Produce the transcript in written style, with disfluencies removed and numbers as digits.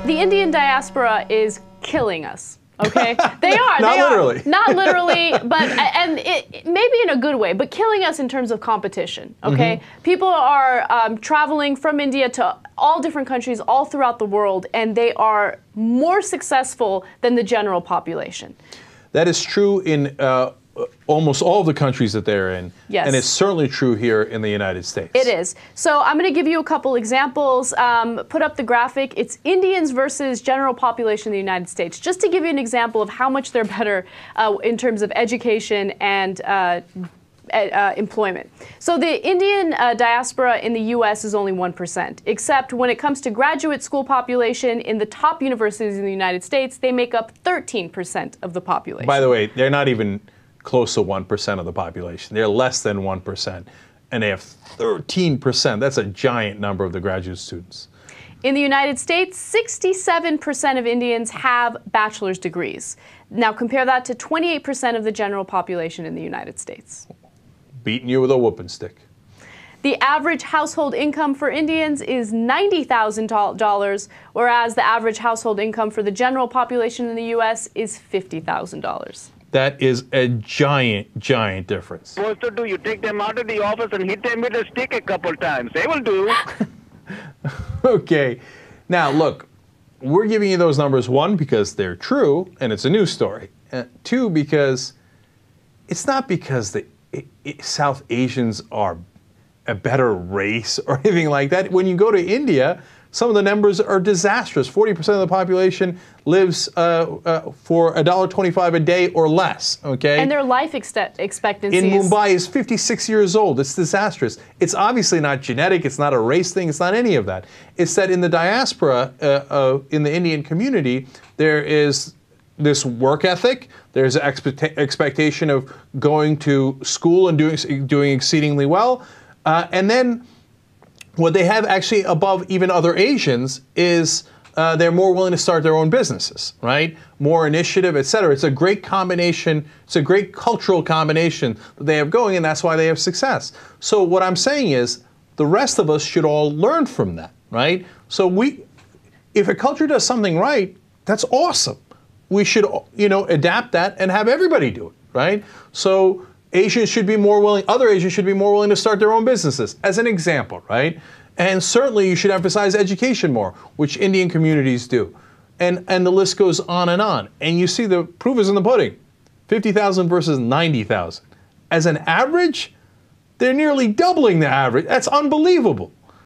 The Indian diaspora is killing us. Okay, they are. Not literally. Not literally, but and it maybe in a good way, but killing us in terms of competition. Okay, people are traveling from India to all different countries all throughout the world, and they are more successful than the general population. That is true in almost all of the countries that they're in. Yes. And it's certainly true here in the United States. It is. So I'm going to give you a couple examples. Put up the graphic. It's Indians versus general population in the United States. Just to give you an example of how much they're better in terms of education and employment. So the Indian diaspora in the U.S. is only 1%, except when it comes to graduate school population in the top universities in the United States, they make up 13% of the population. By the way, they're not even close to 1% of the population. They're less than 1%, and they have 13%. That's a giant number of the graduate students. In the United States, 67% of Indians have bachelor's degrees. Now compare that to 28% of the general population in the United States. Beating you with a whooping stick. The average household income for Indians is $90,000, whereas the average household income for the general population in the U.S. is $50,000. That is a giant, giant difference. Supposed to do, you take them out of the office and hit them with a stick a couple times. They will do. Okay. Now, look, we're giving you those numbers, one, because they're true, and it's a news story. Two, because it's not because South Asians are a better race or anything like that. When you go to India, some of the numbers are disastrous. 40% of the population lives for $1.25 a day or less, okay? And their life expectancy in Mumbai is 56 years old. It's disastrous. It's obviously not genetic. It's not a race thing. It's not any of that. It's that in the diaspora, in the Indian community, there is this work ethic. There's an expectation of going to school and doing exceedingly well. And then what they have actually above even other Asians is they're more willing to start their own businesses, right? More initiative, et cetera. It's a great combination. It's a great cultural combination that they have going, and that's why they have success. So what I'm saying is the rest of us should all learn from that, right? So if a culture does something right, that's awesome. We should, adapt that and have everybody do it, right? So Asians should be more willing, other Asians should be more willing to start their own businesses, as an example, right? And certainly you should emphasize education more, which Indian communities do. And the list goes on. And you see the proof is in the pudding. 50,000 versus 90,000. As an average, they're nearly doubling the average. That's unbelievable.